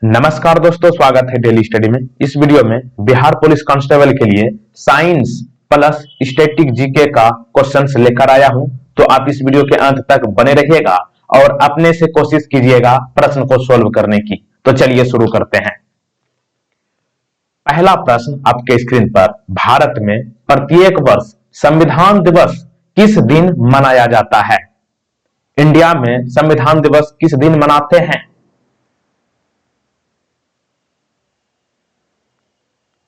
नमस्कार दोस्तों, स्वागत है डेली स्टडी में। इस वीडियो में बिहार पुलिस कांस्टेबल के लिए साइंस प्लस स्टैटिक जीके का क्वेश्चंस लेकर आया हूं। तो आप इस वीडियो के अंत तक बने रहिएगा और अपने से कोशिश कीजिएगा प्रश्न को सोल्व करने की। तो चलिए शुरू करते हैं। पहला प्रश्न आपके स्क्रीन पर, भारत में प्रत्येक वर्ष संविधान दिवस किस दिन मनाया जाता है? इंडिया में संविधान दिवस किस दिन मनाते हैं?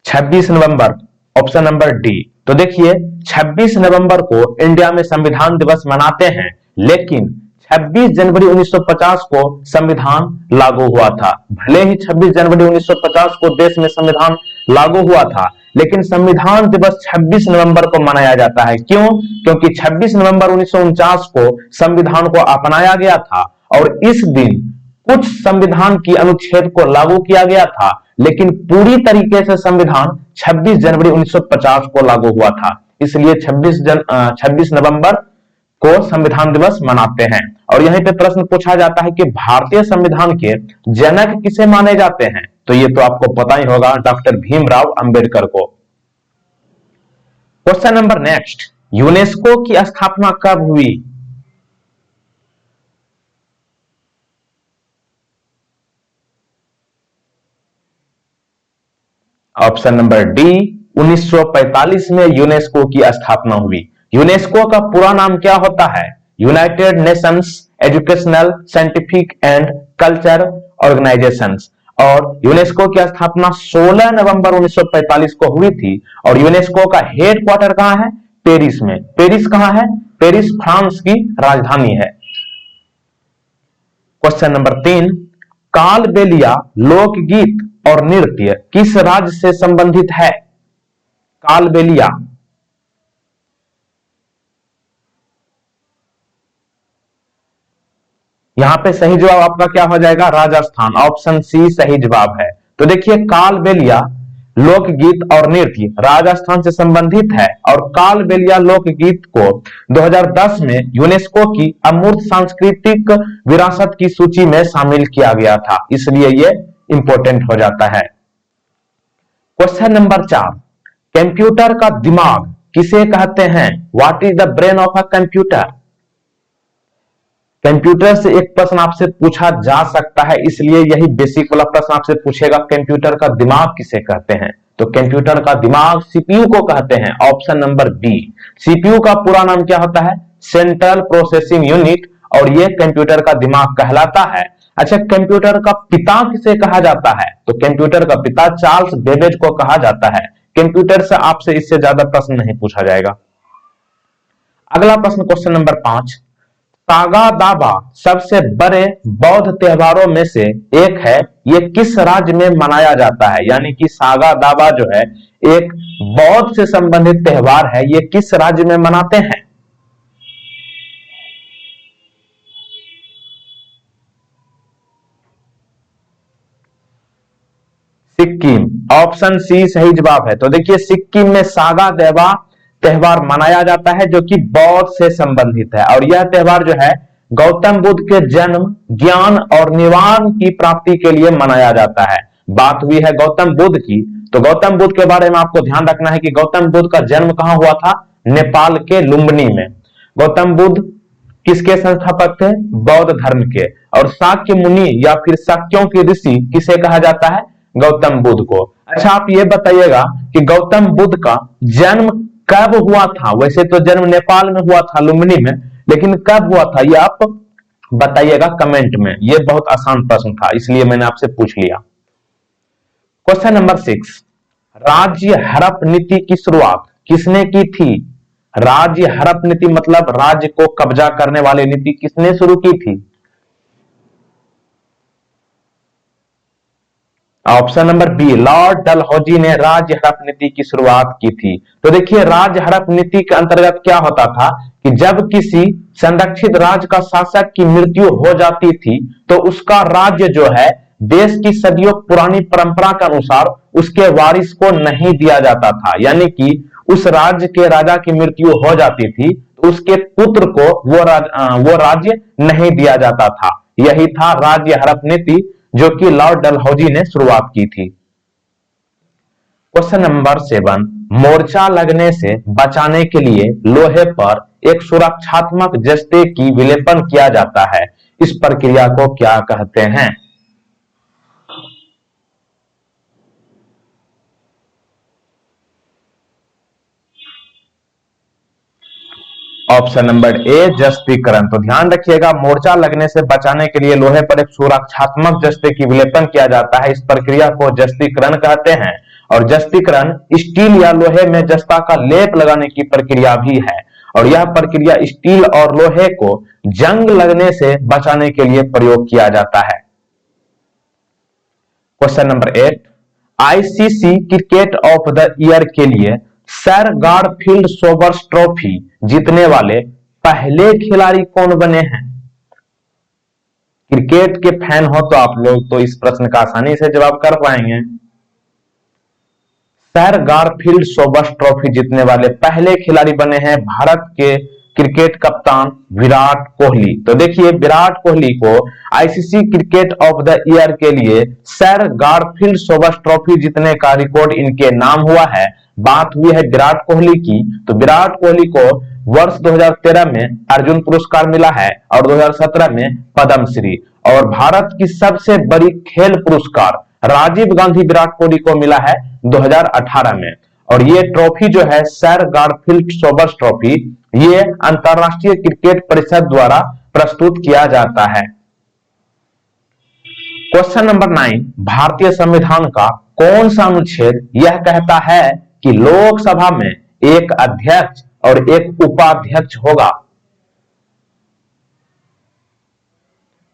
26 नवंबर, ऑप्शन नंबर डी। तो देखिए 26 नवंबर को इंडिया में संविधान दिवस मनाते हैं, लेकिन 26 जनवरी 1950 को संविधान लागू हुआ था। भले ही 26 जनवरी 1950 को देश में संविधान लागू हुआ था, लेकिन संविधान दिवस 26 नवंबर को मनाया जाता है। क्यों? क्योंकि 26 नवंबर 1949 को संविधान को अपनाया गया था और इस दिन कुछ संविधान की अनुच्छेद को लागू किया गया था, लेकिन पूरी तरीके से संविधान 26 जनवरी 1950 को लागू हुआ था। इसलिए 26 नवंबर को संविधान दिवस मनाते हैं। और यहीं पे प्रश्न पूछा जाता है कि भारतीय संविधान के जनक किसे माने जाते हैं? तो ये तो आपको पता ही होगा, डॉक्टर भीमराव अंबेडकर को। क्वेश्चन नंबर नेक्स्ट, यूनेस्को की स्थापना कब हुई? ऑप्शन नंबर डी, 1945 में यूनेस्को की स्थापना हुई। यूनेस्को का पूरा नाम क्या होता है? United Nations educational, scientific and culture organisations. और यूनेस्को की स्थापना 16 नवंबर 1945 को हुई थी। और यूनेस्को का हेडक्वार्टर कहां है? पेरिस में। पेरिस कहां है? पेरिस फ्रांस की राजधानी है। क्वेश्चन नंबर 3, कालबेलिया लोकगीत और नृत्य किस राज्य से संबंधित है? कालबेलिया। यहां पे सही जवाब आपका क्या हो जाएगा? राजस्थान। ऑप्शन सी सही जवाब है। तो देखिए कालबेलिया लोकगीत और नृत्य राजस्थान से संबंधित है और कालबेलिया लोकगीत को 2010 में यूनेस्को की अमूर्त सांस्कृतिक विरासत की सूची में शामिल किया गया था, इसलिए ये इंपॉर्टेंट हो जाता है। क्वेश्चन नंबर 4, कंप्यूटर का दिमाग किसे कहते हैं? What is the brain of a computer? Computer से एक प्रश्न आपसे पूछा जा सकता है, इसलिए यही बेसिक वाला प्रश्न आपसे पूछेगा, कंप्यूटर का दिमाग किसे कहते हैं? तो कंप्यूटर का दिमाग सीपीयू को कहते हैं। Option number B. सीपीयू का पूरा नाम क्या होता है? Central processing unit. और यह कंप्यूटर का दिमाग कहलाता है। अच्छा, कंप्यूटर का पिता किसे कहा जाता है? तो कंप्यूटर का पिता चार्ल्स बेबेज को कहा जाता है। कंप्यूटर से आपसे इससे ज्यादा प्रश्न नहीं पूछा जाएगा। अगला प्रश्न क्वेश्चन नंबर 5, सागा दावा सबसे बड़े बौद्ध त्योहारों में से एक है, यह किस राज्य में मनाया जाता है? यानी कि सागा दावा जो है एक बौद्ध से संबंधित त्योहार है, यह किस राज्य में मनाते हैं? सिक्किम। ऑप्शन सी सही जवाब है। तो देखिए सिक्किम में सागा देवा त्योहार मनाया जाता है जो कि बौद्ध से संबंधित है। और यह त्योहार जो है गौतम बुद्ध के जन्म, ज्ञान और निवारण की प्राप्ति के लिए मनाया जाता है। बात हुई है गौतम बुद्ध की, तो गौतम बुद्ध के बारे में आपको ध्यान रखना है कि गौतम बुद्ध का जन्म कहां हुआ था? नेपाल के लुम्बिनी में। गौतम बुद्ध किसके संस्थापक थे? बौद्ध धर्म के। और शाक्य मुनि या फिर शाक्यों के ऋषि किसे कहा जाता है? गौतम बुद्ध को। अच्छा, आप ये बताइएगा कि गौतम बुद्ध का जन्म कब हुआ था? वैसे तो जन्म नेपाल में हुआ था, लुम्बिनी में, लेकिन कब हुआ था ये आप बताइएगा कमेंट में। ये बहुत आसान प्रश्न था, इसलिए मैंने आपसे पूछ लिया। क्वेश्चन नंबर 6, राज्य हड़प नीति की शुरुआत किसने की थी? राज्य हड़प नीति मतलब राज्य को कब्जा करने वाली नीति किसने शुरू की थी? Option number B, Lord Dalhousie ने राज्य हड़प नीति की शुरुआत की थी। तो देखिए राज्य हड़प नीति के अंतर्गत क्या होता था कि जब किसी संरक्षित राज्य का शासक की मृत्यु हो जाती थी तो उसका राज्य जो है देश की सदियों पुरानी परंपरा के अनुसार उसके वारिस को नहीं दिया जाता था। यानी कि उस राज्य के राजा की मृत्यु हो जाती थी तो उसके पुत्र को वो राज्य नहीं दिया जाता था। यही था राज्य हड़प नीति जो कि लॉर्ड डलहौजी ने शुरुआत की थी। क्वेश्चन नंबर 7, मोर्चा लगने से बचाने के लिए लोहे पर एक सुरक्षात्मक जस्ते की विलेपन किया जाता है, इस प्रक्रिया को क्या कहते हैं? ऑप्शन नंबर ए जस्तीकरण। तो ध्यान रखिएगा, मोर्चा लगने से बचाने के लिए लोहे पर एक सुरक्षात्मक जस्ते की विलेपन किया जाता है, इस प्रक्रिया को जस्तीकरण कहते हैं। और जस्तीकरण स्टील या लोहे में जस्ता का लेप लगाने की प्रक्रिया भी है, और यह प्रक्रिया स्टील और लोहे को जंग लगने से बचाने के लिए प्रयोग किया जाता है। Question number 8, ICC cricket of the year के लिए सर गारफील्ड सोबर्स ट्रॉफी जीतने वाले पहले खिलाड़ी कौन बने हैं? क्रिकेट के फैन हो तो आप लोग तो इस प्रश्न का आसानी से जवाब कर पाएंगे। सर गारफील्ड सोबर्स ट्रॉफी जीतने वाले पहले खिलाड़ी बने हैं भारत के क्रिकेट कप्तान विराट कोहली। तो देखिए, विराट कोहली को ICC cricket of the year के लिए सर गारफील्ड सोबर्स ट्रॉफी जीतने का रिकॉर्ड इनके नाम हुआ है। बात हुई है विराट कोहली की, तो विराट कोहली को वर्ष 2013 में अर्जुन पुरस्कार मिला है और 2017 में पद्मश्री। और भारत की सबसे बड़ी खेल पुरस्कार राजीव गांधी विराट कोहली को मिला है 2018 में। और ये ट्रॉफी जो है सर गारफील्ड सोबर्स ट्रॉफी, ये अंतरराष्ट्रीय क्रिकेट परिषद द्वारा प्रस्तुत किया जाता है। क्वेश्चन नंबर 9, भारतीय संविधान का कौन सा अनुच्छेद यह कहता है कि लोकसभा में एक अध्यक्ष और एक उपाध्यक्ष होगा?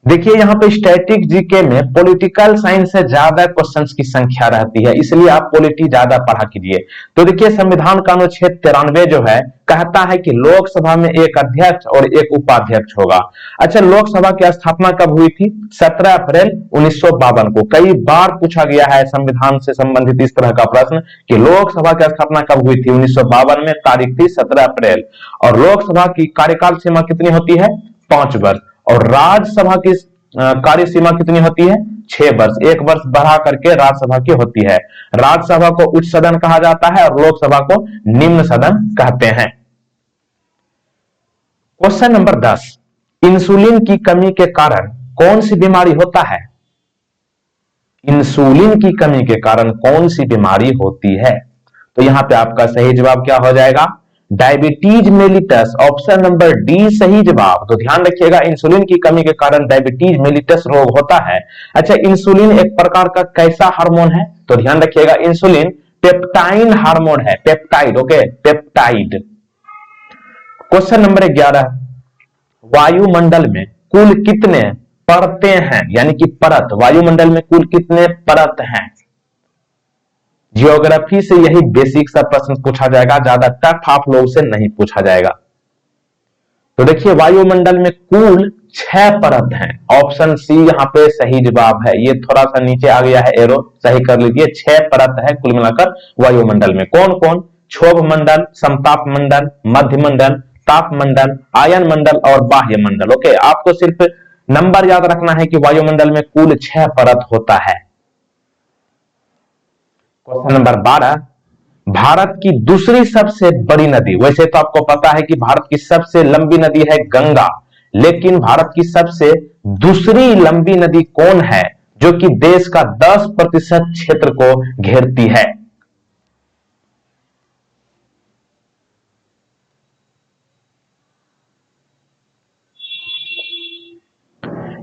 देखिए, यहां पे स्टैटिक जीके में पॉलिटिकल साइंस से ज्यादा क्वेश्चंस की संख्या रहती है, इसलिए आप पॉलिटी ज्यादा पढ़ा कीजिए। तो देखिए, संविधान का अनुच्छेद 93 जो है कहता है कि लोकसभा में एक अध्यक्ष और एक उपाध्यक्ष होगा। अच्छा, लोकसभा की स्थापना कब हुई थी? 17 अप्रैल 1952 को। कई बार पूछा गया है संविधान से संबंधित इस तरह का प्रश्न कि लोकसभा की स्थापना कब हुई थी? 1952 में, तारीख थी 17 अप्रैल। और लोकसभा की कार्यकाल सीमा कितनी होती है? 5 वर्ष। और राज्यसभा की कार्य सीमा कितनी होती है? 6 वर्ष। 1 वर्ष बढ़ा करके राज्यसभा की होती है। राज्यसभा को उच्च सदन कहा जाता है और लोकसभा को निम्न सदन कहते हैं। क्वेश्चन नंबर 10, इंसुलिन की कमी के कारण कौन सी बीमारी होता है? इंसुलिन की कमी के कारण कौन सी बीमारी होती है? तो यहां पे आपका सही जवाब क्या हो जाएगा? Diabetes mellitus. Option number D सही जवाब। तो ध्यान रखिएगा, इंसुलिन की कमी के कारण डायबिटीज मेलिटस रोग होता है। अच्छा, इंसुलिन एक प्रकार का कैसा हार्मोन है? तो ध्यान रखिएगा, इंसुलिन पेप्टाइन हार्मोन है, peptide. Okay, peptide. Question number 11, वायुमंडल में कुल कितने परतें हैं, यानी कि परत? वायुमंडल में कुल कितने परत हैं? जियोग्राफी से यही बेसिक सा प्रश्न पूछा जाएगा, ज्यादा टफ आप लोगों से नहीं पूछा जाएगा। तो देखिए, वायुमंडल में कुल 6 परत हैं। ऑप्शन सी यहां पे सही जवाब है। ये थोड़ा सा नीचे आ गया है एरो, सही कर लीजिए। 6 परत है कुल मिलाकर वायुमंडल में। कौन कौन? क्षोभ मंडल, समताप मंडल, मध्य मंडल, ताप मंडल, आयन मंडल और बाह्य मंडल। ओके, आपको सिर्फ नंबर याद रखना है कि वायुमंडल में कुल 6 परत होता है। क्वेश्चन नंबर 12, भारत की दूसरी सबसे बड़ी नदी। वैसे तो आपको पता है कि भारत की सबसे लंबी नदी है गंगा, लेकिन भारत की सबसे दूसरी लंबी नदी कौन है जो कि देश का 10% क्षेत्र को घेरती है?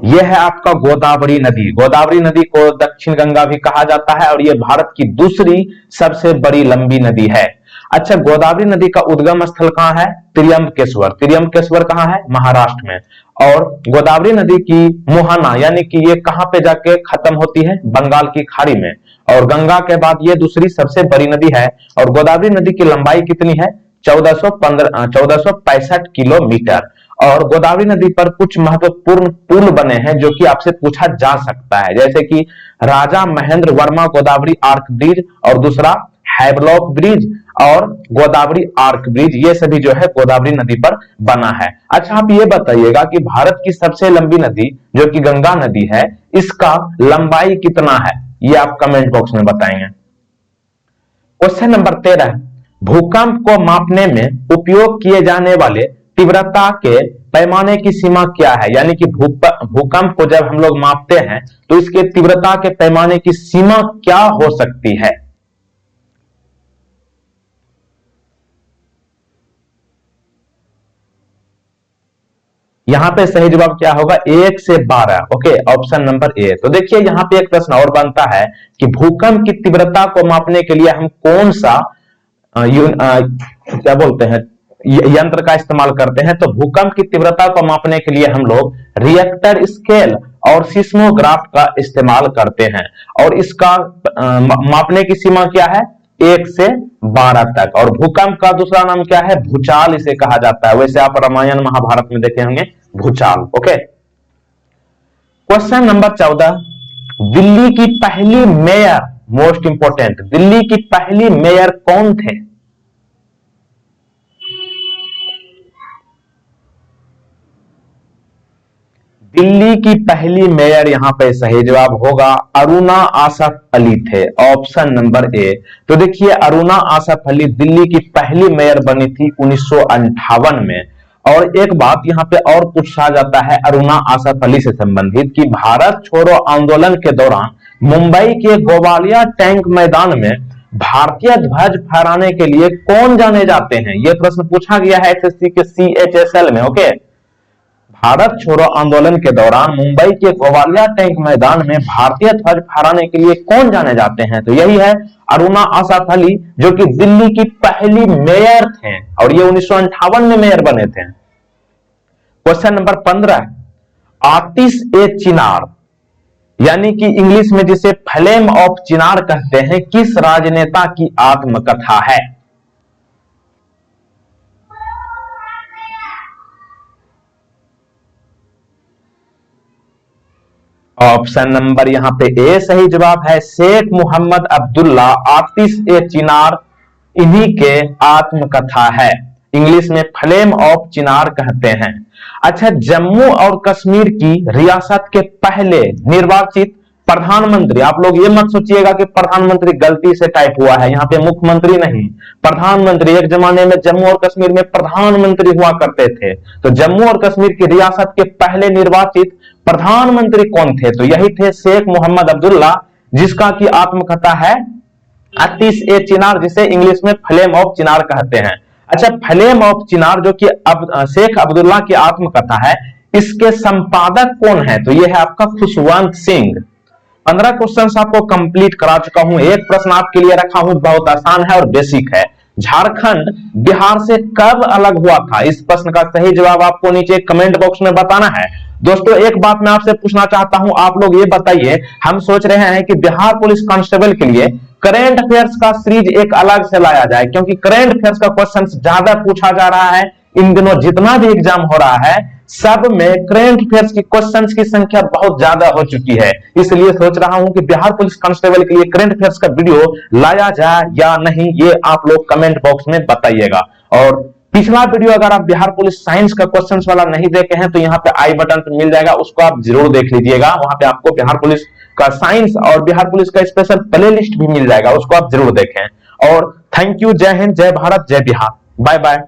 यह है आपका गोदावरी नदी। गोदावरी नदी को दक्षिण गंगा भी कहा जाता है और यह भारत की दूसरी सबसे बड़ी लंबी नदी है। अच्छा, गोदावरी नदी का उद्गम स्थल कहां है? त्र्यंबकेश्वर। त्र्यंबकेश्वर कहां है? महाराष्ट्र में। और गोदावरी नदी की मुहाना यानी कि ये कहां पे जाके खत्म होती है? बंगाल की खाड़ी में। और गंगा के बाद ये दूसरी सबसे बड़ी नदी है। और गोदावरी नदी की लंबाई कितनी है? 1465 किलोमीटर। और गोदावरी नदी पर कुछ महत्वपूर्ण पुल बने हैं जो कि आपसे पूछा जा सकता है, जैसे कि राजा महेंद्र वर्मा गोदावरी आर्क ब्रिज और दूसरा हैवलॉक ब्रिज और गोदावरी आर्क ब्रिज, ये सभी जो है गोदावरी नदी पर बना है। अच्छा, आप ये बताइएगा कि भारत की सबसे लंबी नदी जो कि गंगा नदी है, इसका लंबाई कितना है, ये आप कमेंट बॉक्स में बताएंगे। क्वेश्चन नंबर 13, भूकंप को मापने में उपयोग किए जाने वाले तीव्रता के पैमाने की सीमा क्या है, यानी कि भूकंप को जब हम लोग मापते हैं तो इसके तीव्रता के पैमाने की सीमा क्या हो सकती है। यहां पे सही जवाब क्या होगा, 1 से 12। ओके, ऑप्शन नंबर ए। तो देखिए यहां पे एक प्रश्न और बनता है कि भूकंप की तीव्रता को मापने के लिए हम कौन सा क्या बोलते हैं यंत्र का इस्तेमाल करते हैं। तो भूकंप की तीव्रता को मापने के लिए हम लोग रिएक्टर स्केल और सिस्मोग्राफ का इस्तेमाल करते हैं, और इसका मापने की सीमा क्या है, 1 से 12 तक। और भूकंप का दूसरा नाम क्या है, भूचाल इसे कहा जाता है। वैसे आप रामायण महाभारत में देखे होंगे भूचाल। ओके, क्वेश्चन नंबर 14, दिल्ली की पहली मेयर, मोस्ट इंपोर्टेंट, दिल्ली की पहली मेयर कौन थे। दिल्ली की पहली मेयर यहां पे सही जवाब होगा अरुणा आसफ अली थे, ऑप्शन नंबर ए। तो देखिए अरुणा आसफ अली दिल्ली की पहली मेयर बनी थी 1958 में। और एक बात यहां पे और पूछा जाता है अरुणा आसफ अली से संबंधित कि भारत छोड़ो आंदोलन के दौरान मुंबई के गोवालिया टैंक मैदान में भारतीय ध्वज फहराने के लिए कौन जाने जाते हैं। यह प्रश्न पूछा गया है एसएससी के CHSL में। ओके, भारत छोड़ो आंदोलन के दौरान मुंबई के गोवालिया टैंक मैदान में भारतीय ध्वज फहराने के लिए कौन जाने जाते हैं। तो यही है अरुणा आसफ अली, जो कि दिल्ली की पहली मेयर थे और ये 1958 में मेयर बने थे। क्वेश्चन नंबर 15, आतिश ए चिनार, यानी कि इंग्लिश में जिसे फ्लेम ऑफ चिनार कहते हैं, किस राजनेता की आत्मकथा है। ऑप्शन नंबर यहां पे ए सही जवाब है, शेख मोहम्मद अब्दुल्ला आतिश ए चिनार इन्हीं के आत्मकथा है। इंग्लिश में फ्लेम ऑफ चिनार कहते हैं। अच्छा, जम्मू और कश्मीर की रियासत के पहले निर्वाचित प्रधानमंत्री, आप लोग ये मत सोचिएगा कि प्रधानमंत्री गलती से टाइप हुआ है, यहां पे मुख्यमंत्री नहीं, प्रधानमंत्री। एक जमाने में जम्मू और कश्मीर में प्रधानमंत्री हुआ करते थे। तो जम्मू और कश्मीर की रियासत के पहले निर्वाचित प्रधानमंत्री कौन थे। तो यही थे शेख मोहम्मद अब्दुल्ला, जिसका की आत्मकथा है आतिश ए चिनार, जिसे इंग्लिश में फ्लेम ऑफ चिनार कहते हैं। अच्छा, फ्लेम ऑफ चिनार जो कि अब शेख अब्दुल्ला की आत्मकथा है, इसके संपादक कौन है। तो यह है आपका खुशवंत सिंह। 15 क्वेश्चन आपको कंप्लीट करा चुका हूं। एक प्रश्न आपके लिए रखा हूं, बहुत आसान है और बेसिक है। झारखंड बिहार से कब अलग हुआ था। इस प्रश्न का सही जवाब आपको नीचे कमेंट बॉक्स में बताना है। दोस्तों एक बात मैं आपसे पूछना चाहता हूं, आप लोग ये बताइए, हम सोच रहे हैं कि बिहार पुलिस कांस्टेबल के लिए करेंट अफेयर्स का सीरीज एक अलग से लाया जाए, क्योंकि करेंट अफेयर्स का क्वेश्चन ज्यादा पूछा जा रहा है। इन दिनों जितना भी एग्जाम हो रहा है सब में करेंट अफेयर्स की क्वेश्चंस की संख्या बहुत ज्यादा हो चुकी है। इसलिए सोच रहा हूं कि बिहार पुलिस कांस्टेबल के लिए करेंट अफेयर्स का वीडियो लाया जाए या नहीं, ये आप लोग कमेंट बॉक्स में बताइएगा। और पिछला वीडियो अगर आप बिहार पुलिस साइंस का क्वेश्चंस वाला नहीं देखे हैं तो यहाँ पे आई बटन पे मिल जाएगा, उसको आप जरूर देख लीजिएगा। वहां पे आपको बिहार पुलिस का साइंस और बिहार पुलिस का स्पेशल प्लेलिस्ट भी मिल जाएगा, उसको आप जरूर देखें। और थैंक यू, जय हिंद, जय भारत, जय बिहार, बाय बाय।